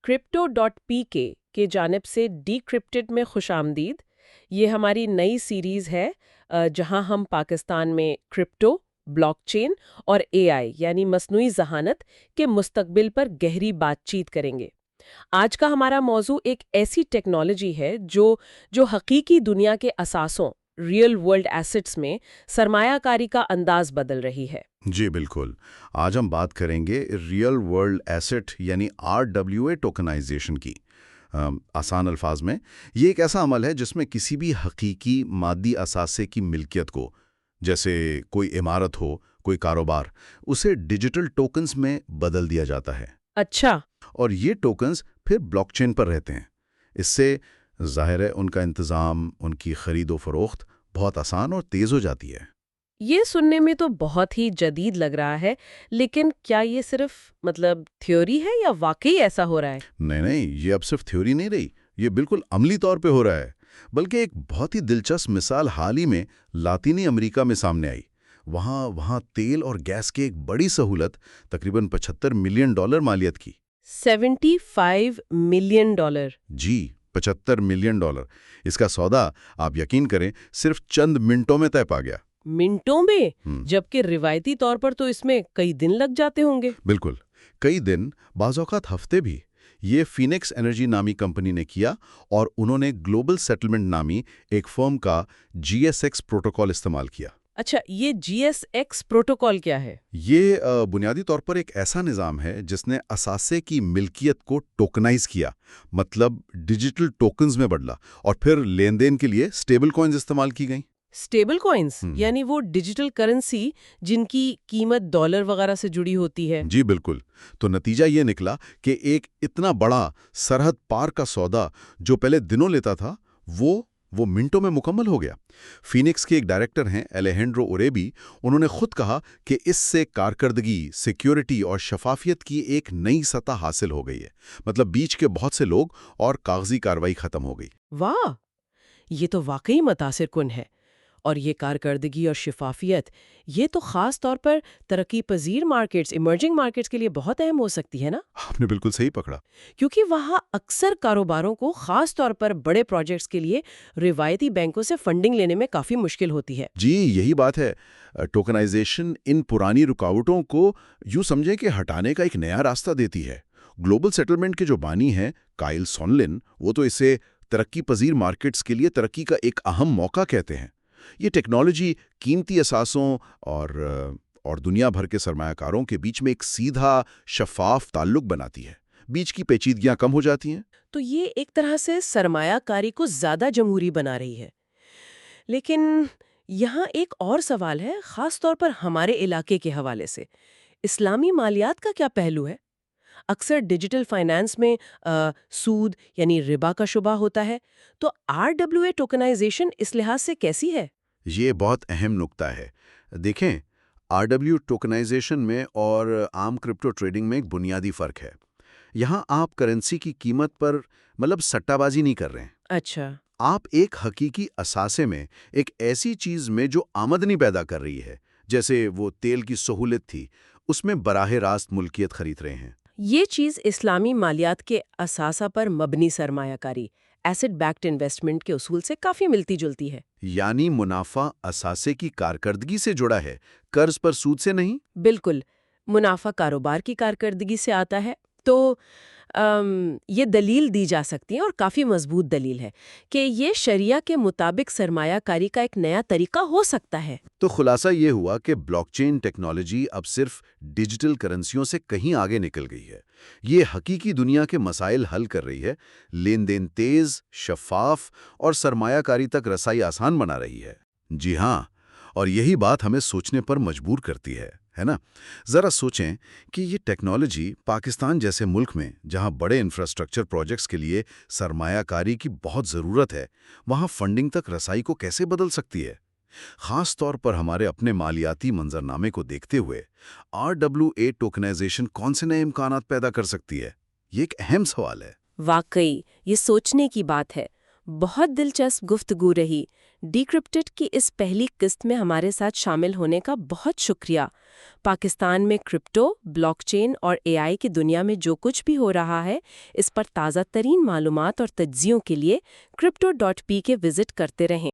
crypto.pk کے جانب سے ڈیکرپٹڈ میں خوش آمدید۔ یہ ہماری نئی سیریز ہے جہاں ہم پاکستان میں کرپٹو، بلاک چین اور اے آئی یعنی مصنوعی ذہانت کے مستقبل پر گہری بات چیت کریں گے۔ آج کا ہمارا موضوع ایک ایسی ٹیکنالوجی ہے جو حقیقی دنیا کے اثاثوں ریئل ورلڈ ایسٹس میں سرمایہ کاری کا انداز بدل رہی ہے۔ جی بالکل، آج ہم بات کریں گے ریئل ورلڈ ایسٹ یعنی RWA ٹوکنائزیشن کی۔ آسان الفاظ میں یہ ایک ایسا عمل ہے جس میں کسی بھی حقیقی مادی اثاثے کی ملکیت کو، جیسے کوئی عمارت ہو، کوئی کاروبار، اسے ڈیجیٹل ٹوکنز میں بدل دیا جاتا ہے۔ اچھا، اور یہ ٹوکنز پھر بلاک چین پر رہتے ہیں۔ اس سے ظاہر ہے ان کا انتظام، ان کی خرید و فروخت بہت آسان اور تیز ہو جاتی ہے۔ یہ سننے میں تو بہت ہی جدید لگ رہا ہے، لیکن کیا یہ صرف تھیوری ہے یا واقعی ایسا ہو رہا ہے؟ نہیں، یہ اب صرف تھیوری نہیں رہی، یہ بالکل عملی طور پہ ہو رہا ہے۔ بلکہ ایک بہت ہی دلچسپ مثال حال ہی میں لاطینی امریکہ میں سامنے آئی۔ وہاں تیل اور گیس کی ایک بڑی سہولت تقریباً $75 ملین مالیت کی۔ $75 ملین؟ جی، $75 ملین۔ اس کا سودا آپ یقین کریں صرف چند منٹوں میں طے پا گیا۔ منٹوں میں؟ جبکہ روایتی طور پر تو اس میں کئی دن لگ جاتے ہوں گے۔ بالکل، کئی دن، بعض اوقات ہفتے بھی۔ یہ فینکس انرجی نامی کمپنی نے کیا، اور انہوں نے گلوبل سیٹلمنٹ نامی ایک فرم کا GSX پروٹوکول استعمال کیا۔ اچھا، یہ GSX پروٹوکول کیا ہے؟ یہ بنیادی طور پر ایک ایسا نظام ہے جس نے اثاثے کی ملکیت کو ٹوکنائز کیا، مطلب ڈیجیٹل ٹوکنز میں بدلا، اور پھر لین دین کے لیے سٹیبل کوئنز استعمال کی گئیں۔ اسٹیبل کوئنز یعنی وہ ڈیجیٹل کرنسی جن کی قیمت ڈالر وغیرہ سے جڑی ہوتی ہے؟ جی بالکل۔ تو نتیجہ یہ نکلا کہ ایک اتنا بڑا سرحد پار کا سودا جو پہلے دنوں لیتا تھا وہ منٹوں میں مکمل ہو گیا۔ فینکس کے ایک ڈائریکٹر ہیں الیہینڈرو اوریبی، انہوں نے خود کہا کہ اس سے کارکردگی، سیکیورٹی اور شفافیت کی ایک نئی سطح حاصل ہو گئی ہے۔ مطلب بیچ کے بہت سے لوگ اور کاغذی کارروائی ختم ہو گئی۔ واہ، یہ تو واقعی متاثر کن ہے۔ اور یہ کارکردگی اور شفافیت، یہ تو خاص طور پر ترقی پذیر مارکیٹس، ایمرجنگ مارکیٹس کے لیے بہت اہم ہو سکتی ہے نا؟ آپ نے بالکل صحیح پکڑا۔ کیونکہ وہاں اکثر کاروباروں کو خاص طور پر بڑے پروجیکٹس کے لیے روایتی بینکوں سے فنڈنگ لینے میں کافی مشکل ہوتی ہے۔ جی یہی بات ہے۔ ٹوکنائزیشن ان پرانی رکاوٹوں کو یوں سمجھیں کہ ہٹانے کا ایک نیا راستہ دیتی ہے۔ گلوبل سیٹلمنٹ کے جو بانی ہیں کائل سونلن، وہ تو اسے ترقی پذیر مارکیٹس کے لیے ترقی کا ایک اہم موقع کہتے ہیں۔ یہ ٹیکنالوجی قیمتی اثاثوں اور دنیا بھر کے سرمایہ کاروں کے بیچ میں ایک سیدھا شفاف تعلق بناتی ہے۔ بیچ کی پیچیدگیاں کم ہو جاتی ہیں۔ تو یہ ایک طرح سے سرمایہ کاری کو زیادہ جمہوری بنا رہی ہے۔ لیکن یہاں ایک اور سوال ہے، خاص طور پر ہمارے علاقے کے حوالے سے۔ اسلامی مالیات کا کیا پہلو ہے؟ اکثر ڈیجیٹل فائنانس میں سود یعنی ربا کا شبہ ہوتا ہے، تو RWA ٹوکنائزیشن اس لحاظ سے کیسی ہے؟ یہ بہت اہم نکتہ ہے۔ دیکھیں، RW ٹوکنائزیشن میں اور عام کرپٹو ٹریڈنگ میں ایک بنیادی فرق ہے۔ یہاں آپ کرنسی کی قیمت پر سٹہ بازی نہیں کر رہے ہیں۔ اچھا، آپ ایک حقیقی اثاثے میں، ایک ایسی چیز میں جو آمدنی پیدا کر رہی ہے، جیسے وہ تیل کی سہولت تھی، اس میں براہ راست ملکیت خرید رہے ہیں۔ یہ چیز اسلامی مالیات کے اثاثہ پر مبنی سرمایہ کاری، ایسٹ بیکڈ انویسٹمنٹ کے اصول سے کافی ملتی جلتی ہے۔ یعنی منافع اثاثے کی کارکردگی سے جڑا ہے، قرض پر سود سے نہیں۔ بالکل، منافع کاروبار کی کارکردگی سے آتا ہے۔ تو یہ دلیل دی جا سکتی ہے، اور کافی مضبوط دلیل ہے، کہ یہ شریعہ کے مطابق سرمایہ کاری کا ایک نیا طریقہ ہو سکتا ہے۔ تو خلاصہ یہ ہوا کہ بلاک چین ٹیکنالوجی اب صرف ڈیجیٹل کرنسیوں سے کہیں آگے نکل گئی ہے۔ یہ حقیقی دنیا کے مسائل حل کر رہی ہے، لین دین تیز، شفاف اور سرمایہ کاری تک رسائی آسان بنا رہی ہے۔ جی ہاں، اور یہی بات ہمیں سوچنے پر مجبور کرتی ہے نا؟ ذرا سوچیں کہ یہ ٹیکنالوجی پاکستان جیسے ملک میں، جہاں بڑے انفراسٹرکچر پروجیکٹس کے لیے سرمایہ کاری کی بہت ضرورت ہے، وہاں فنڈنگ تک رسائی کو کیسے بدل سکتی ہے؟ خاص طور پر ہمارے اپنے مالیاتی منظرنامے کو دیکھتے ہوئے RWA ٹوکنائزیشن کون سے نئے امکانات پیدا کر سکتی ہے؟ یہ ایک اہم سوال ہے۔ واقعی یہ سوچنے کی بات ہے۔ بہت دلچسپ گفتگو رہی۔ ڈیکرپٹڈ کی اس پہلی قسط میں ہمارے ساتھ شامل ہونے کا بہت شکریہ۔ پاکستان میں کرپٹو، بلاک چین اور اے آئی کی دنیا میں جو کچھ بھی ہو رہا ہے، اس پر تازہ ترین معلومات اور تجزیوں کے لیے crypto.p کے وزٹ کرتے رہیں۔